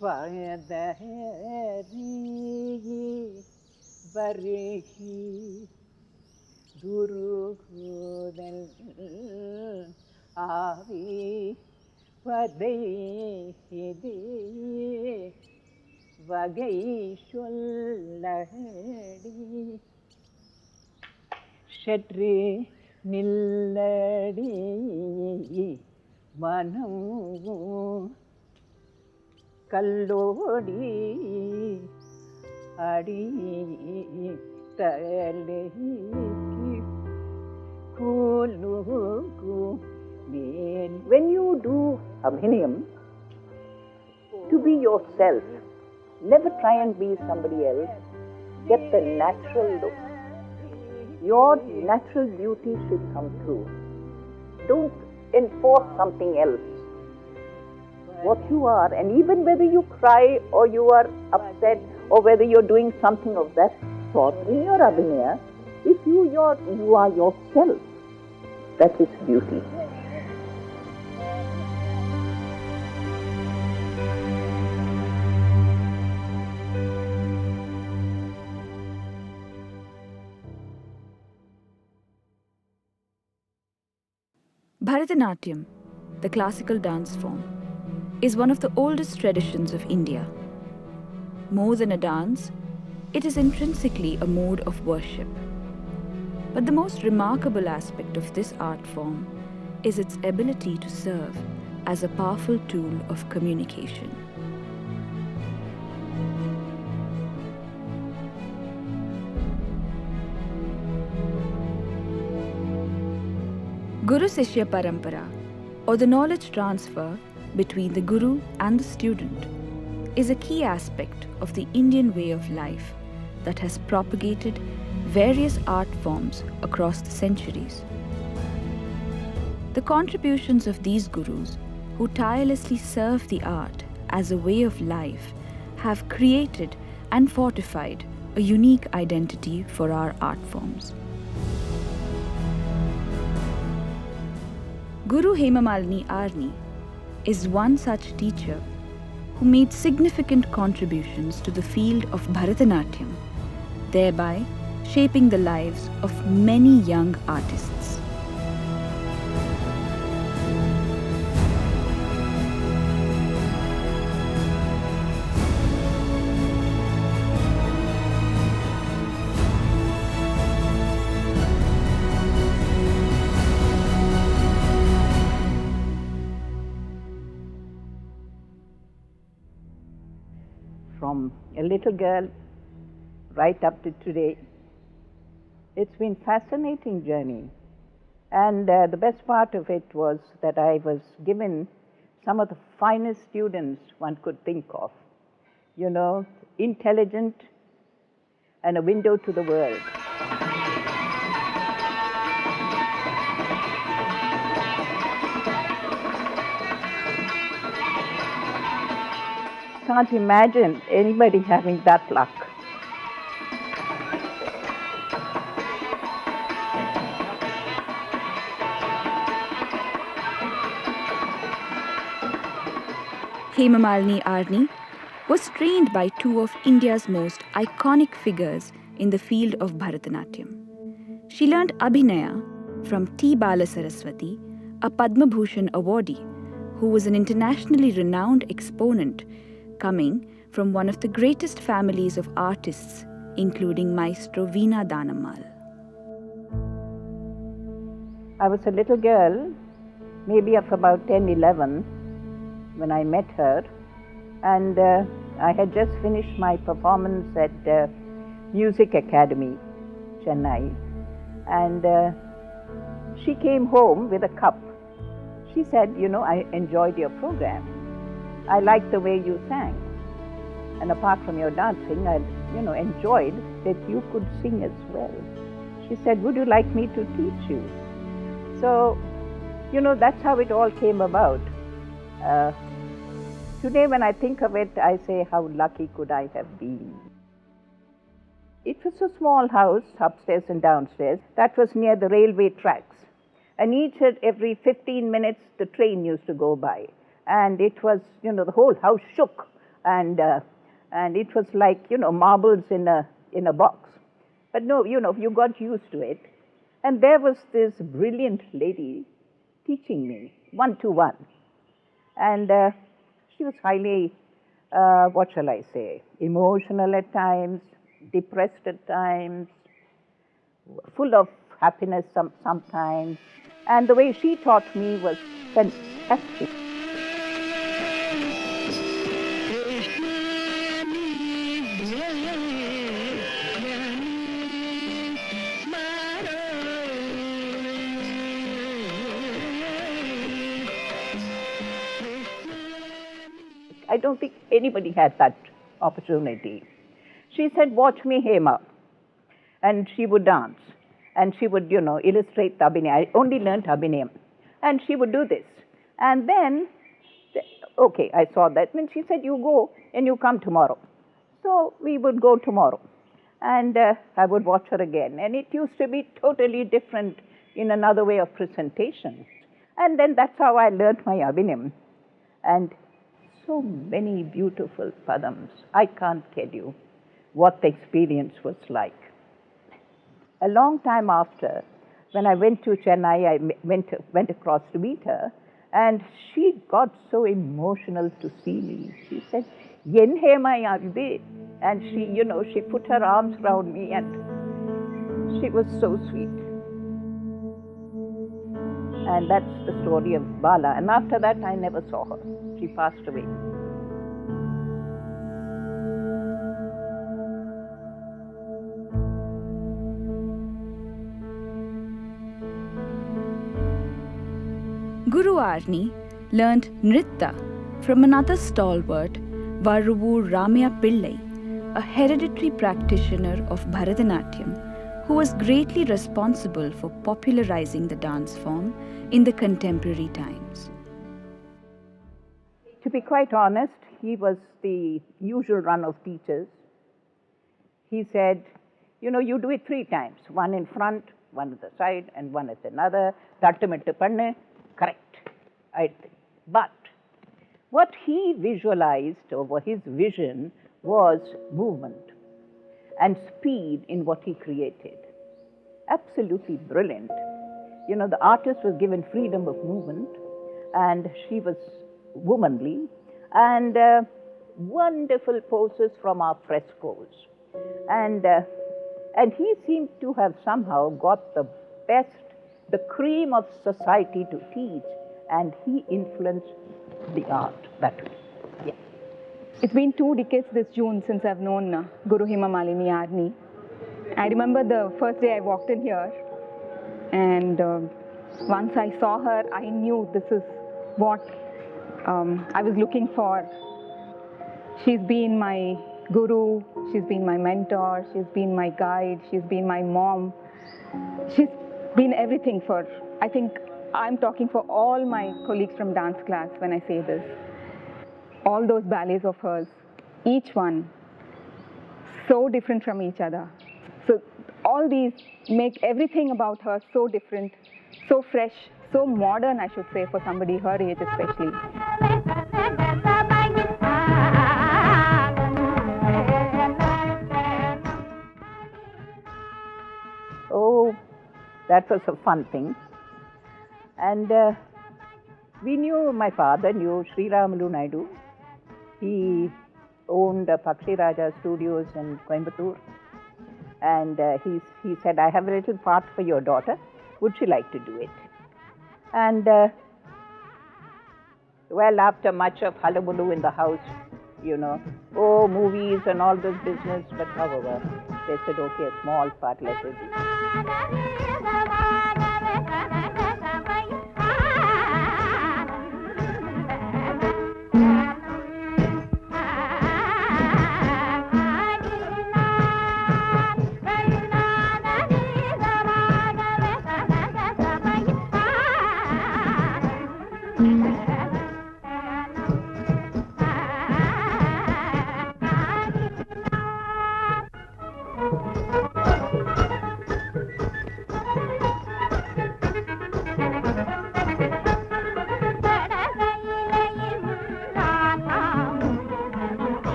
Padari Varehi Guru Godal Avi Padai Hide Vagai Shulladi Shetri Nilladi Manu Kallodi Adi Taleki Kuluku. When you do abhinayam, to be yourself, never try and be somebody else. Get the natural look. Your natural beauty should come through. Don't enforce something else. What you are, and even whether you cry or you are upset or whether you're doing something of that sort in your abhinaya, if you are yourself, that is beauty. Bharatanatyam, the classical dance form, is one of the oldest traditions of India. More than a dance, it is intrinsically a mode of worship. But the most remarkable aspect of this art form is its ability to serve as a powerful tool of communication. Guru Sishya Parampara, or the knowledge transfer between the Guru and the student, is a key aspect of the Indian way of life that has propagated various art forms across the centuries. The contributions of these gurus, who tirelessly serve the art as a way of life, have created and fortified a unique identity for our art forms. Guru Hemamalini Arni is one such teacher who made significant contributions to the field of Bharatanatyam, thereby shaping the lives of many young artists. From a little girl right up to today, it's been a fascinating journey. And the best part of it was that I was given some of the finest students one could think of. You know, intelligent and a window to the world. Can't imagine anybody having that luck. Hemamalini Arni was trained by two of India's most iconic figures in the field of Bharatanatyam. She learnt Abhinaya from T. Balasaraswati, a Padma Bhushan awardee, who was an internationally renowned exponent coming from one of the greatest families of artists, including Maestro Veena Danammal. I was a little girl, maybe of about 10, 11, when I met her, and I had just finished my performance at Music Academy, Chennai, and she came home with a cup. She said, you know, I enjoyed your program. I liked the way you sang. And apart from your dancing, I enjoyed that you could sing as well. She said, would you like me to teach you? So, that's how it all came about. Today when I think of it, I say, how lucky could I have been? It was a small house, upstairs and downstairs, that was near the railway tracks. And each and every 15 minutes, the train used to go by. And it was, the whole house shook. and it was like, marbles in a box. But no, you got used to it. And there was this brilliant lady teaching me one-to-one. And she was highly, what shall I say, emotional at times, depressed at times, full of happiness sometimes. And the way she taught me was fantastic. I don't think anybody had that opportunity. She said, watch me, Hema. And she would dance. And she would, illustrate the Abhinaya. I only learned Abhinayam. And she would do this. And then, okay, I saw that. And she said, you go and you come tomorrow. So we would go tomorrow. And I would watch her again. And it used to be totally different in another way of presentation. And then that's how I learned my Abhinayam. And so many beautiful padams. I can't tell you what the experience was like. A long time after, when I went to Chennai, I went across to meet her, and she got so emotional to see me. She said, "Yen Hema Arni," and she put her arms around me, and she was so sweet. And that's the story of Bala. And after that, I never saw her. She passed away. Guru Arni learnt Nritta from another stalwart, Varuvur Ramaya Pillai, a hereditary practitioner of Bharatanatyam, who was greatly responsible for popularizing the dance form in the contemporary times. To be quite honest, he was the usual run of teachers. He said, you do it 3 times, one in front, one at the side, and one at another. Tattumittu pannu, correct. But what he visualized, or his vision, was movement and speed in what he created. Absolutely brilliant. The artist was given freedom of movement, and she was womanly, and wonderful poses from our frescoes. And he seemed to have somehow got the best, the cream of society to teach, and he influenced the art that way. Yeah. It's been 2 decades this June since I've known Guru Hemamalini Arni. I remember the first day I walked in here, and once I saw her, I knew this is what I was looking for. She's been my guru, she's been my mentor, she's been my guide, she's been my mom. She's been everything for, I think I'm talking for all my colleagues from dance class when I say this. All those ballets of hers, each one so different from each other. So all these make everything about her so different, so fresh, so modern, I should say, for somebody her age especially. Oh, that was a fun thing. And my father knew Sri Ramalu Naidu. He owned Pakshi Raja Studios in Coimbatore. And he said, I have a little part for your daughter. Would she like to do it? And well, after much of hullabaloo in the house, movies and all this business, but however, they said, okay, a small part, let her do.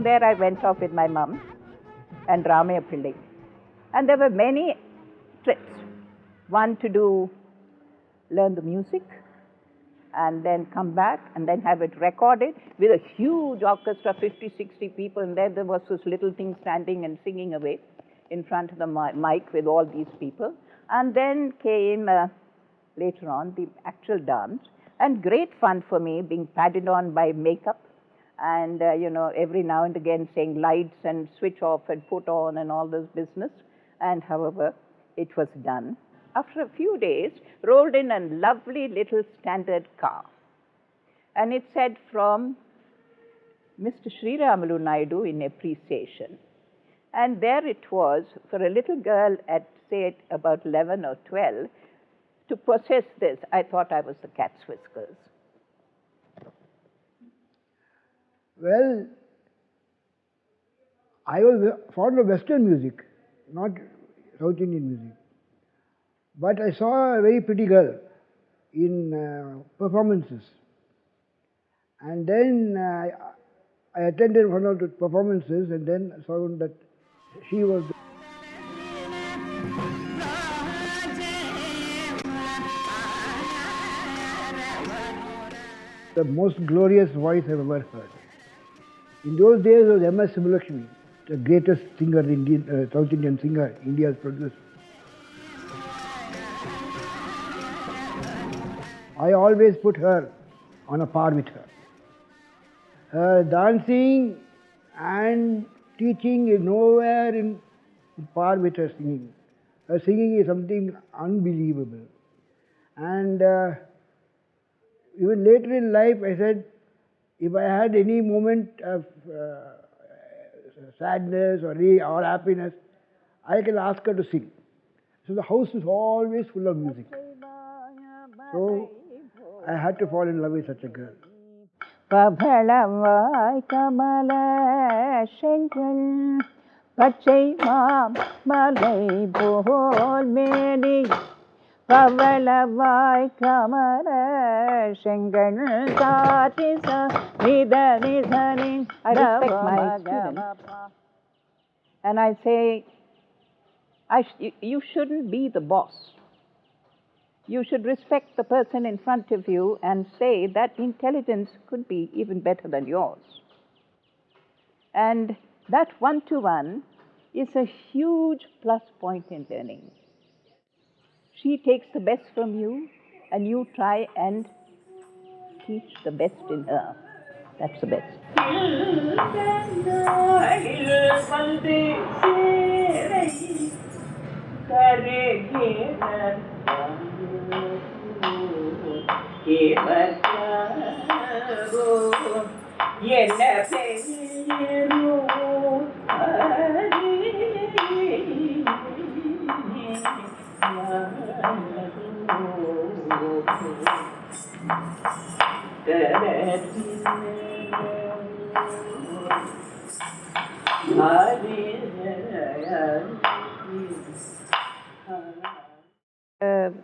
there I went off with my mum and Ramaya Pillai. And there were many trips. One to learn the music, and then come back and then have it recorded with a huge orchestra, 50, 60 people, and there was this little thing standing and singing away in front of the mic with all these people. And then came later on the actual dance, and great fun for me, being padded on by makeup and every now and again saying lights and switch off and put on and all this business. And however, it was done. After a few days, rolled in a lovely little standard car. And it said from Mr. Sri Ramalu Naidu in appreciation. And there it was, for a little girl at, say, about 11 or 12, to possess this. I thought I was the cat's whiskers. Well, I was fond of Western music, not South Indian music. But I saw a very pretty girl in performances. And then I attended one of the performances and then found that she was the most glorious voice I've ever heard. In those days was M.S. Subbulakshmi, the greatest singer, South Indian singer India has produced. I always put her on a par with her. Her dancing and teaching is nowhere in par with her singing. Her singing is something unbelievable. And even later in life, I said, if I had any moment of sadness or happiness, I can ask her to sing. So the house is always full of music. So I had to fall in love with such a girl. Pavalavai kamala shengal pachai malai bol meni Pavalavai kamala shengal tatisa nidani. I respect my students. And I say, you shouldn't be the boss. You should respect the person in front of you and say that intelligence could be even better than yours. And that one-to-one is a huge plus point in learning. She takes the best from you and you try and teach the best in her. That's the best.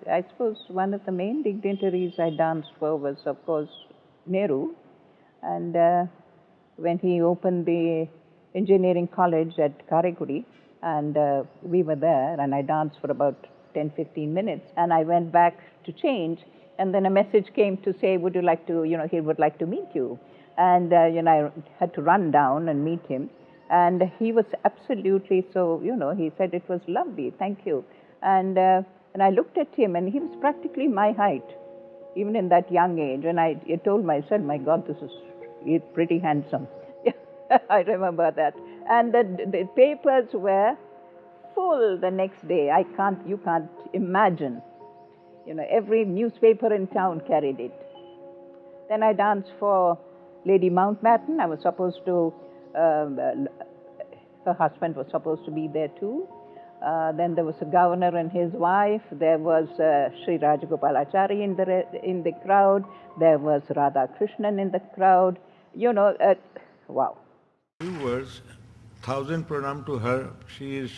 I suppose one of the main dignitaries I danced for was, of course, Nehru. And when he opened the engineering college at Karaikudi, and we were there, and I danced for about 10-15 minutes, and I went back to change, and then a message came to say, would you like to, he would like to meet you. And, I had to run down and meet him. And he was absolutely so, he said it was lovely, thank you. And I looked at him, and he was practically my height, even in that young age. And I told myself, my God, he's pretty handsome. I remember that. And the papers were full the next day. You can't imagine. Every newspaper in town carried it. Then I danced for Lady Mountbatten. I was supposed to, her husband was supposed to be there too. Then there was a governor and his wife. There was Sri Rajagopalachari in the crowd. There was Radha Krishnan in the crowd. Wow. Few words, 1,000 pranam to her. She is,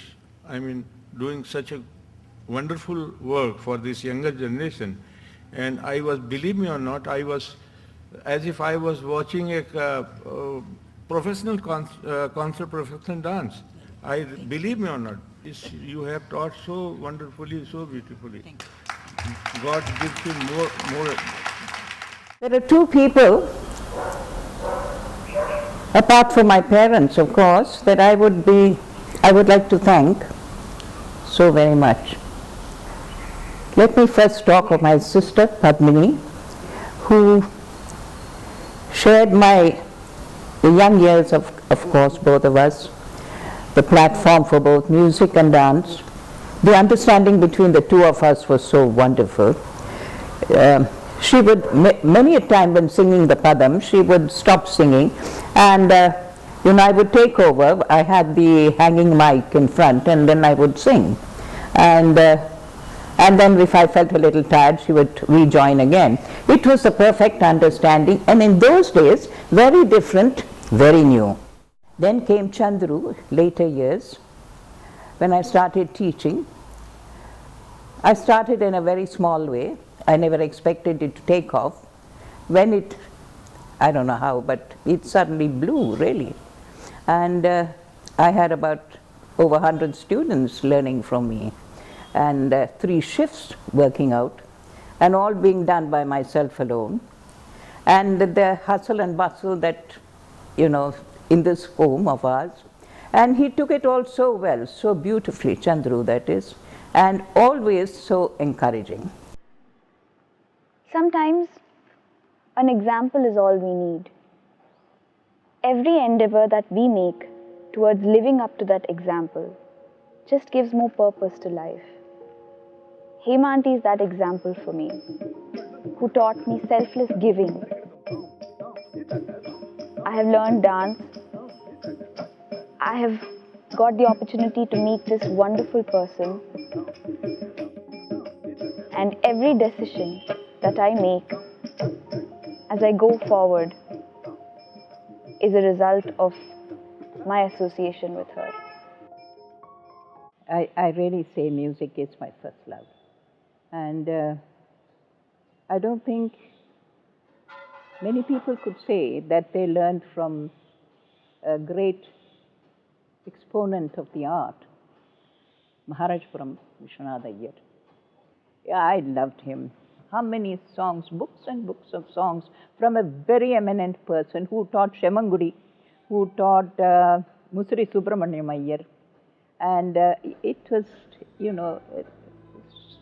doing such a wonderful work for this younger generation. And I was, believe me or not, I was as if I was watching a professional concert, professional dance. Believe me or not, you have taught so wonderfully, so beautifully. God gives you more. There are two people, apart from my parents, of course, that I would like to thank so very much. Let me first talk of my sister Padmini, who shared the young years of course, both of us, the platform for both music and dance. The understanding between the two of us was so wonderful. She would, many a time when singing the padam, she would stop singing and I would take over. I had the hanging mic in front and then I would sing. And then if I felt a little tired, she would rejoin again. It was a perfect understanding, and in those days, very different, very new. Then came Chandru, later years, when I started teaching. I started in a very small way. I never expected it to take off. When I don't know how, but it suddenly blew, really. And I had about over 100 students learning from me, and 3 shifts working out, and all being done by myself alone. And the hustle and bustle that, in this home of ours. And he took it all so well, so beautifully, Chandru that is, and always so encouraging. Sometimes an example is all we need. Every endeavor that we make towards living up to that example just gives more purpose to life. Hema Aunty is that example for me, who taught me selfless giving. I have learned dance. I have got the opportunity to meet this wonderful person. And every decision that I make as I go forward is a result of my association with her. I really say music is my first love. And I don't think many people could say that they learned from a great exponent of the art, Maharajpuram Vishwanath Iyer. Yeah, I loved him. How many songs, books and books of songs from a very eminent person who taught Shemangudi, who taught Musri Subramanyam Iyer. And it was,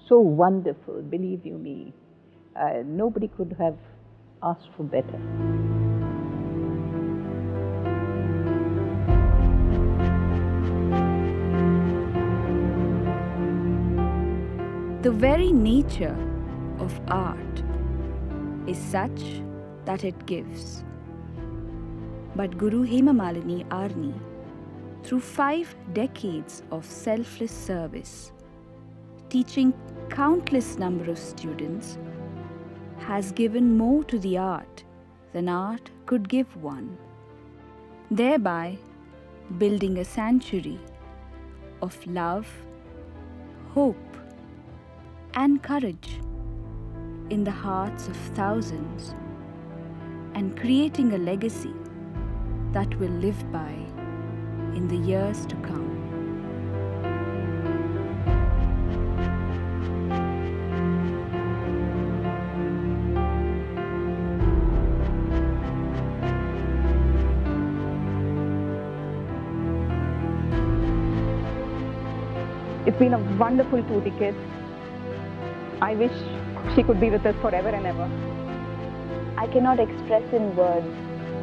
so wonderful, believe you me. Nobody could have asked for better. The very nature of art is such that it gives. But Guru Hemamalini Arni, through 5 decades of selfless service, teaching countless number of students, has given more to the art than art could give one, thereby building a sanctuary of love, hope, and courage in the hearts of thousands, and creating a legacy that will live by in the years to come. It's been a wonderful 2 decades. I wish she could be with us forever and ever. I cannot express in words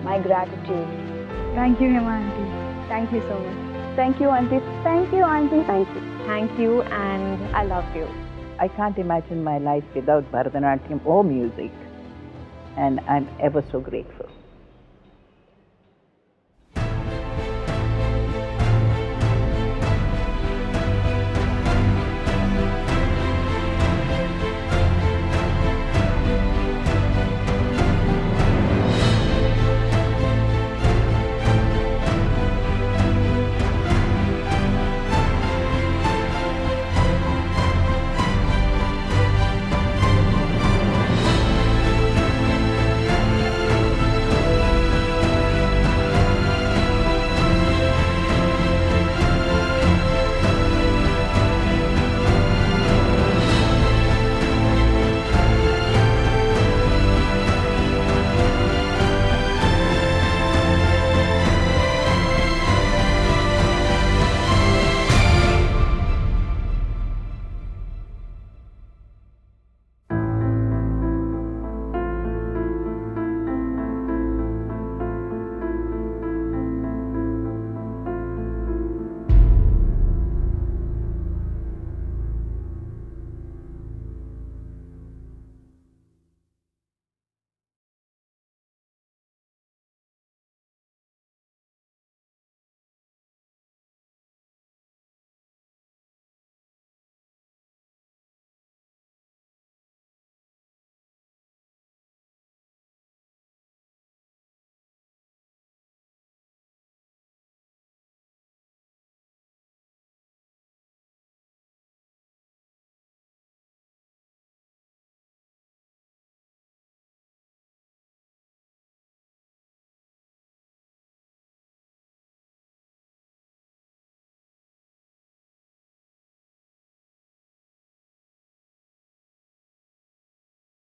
my gratitude. Thank you, Hema Aunty. Thank you so much. Thank you, Aunty. Thank you, Aunty. Thank you. Thank you, and I love you. I can't imagine my life without Bharatanatyam or music, and I'm ever so grateful.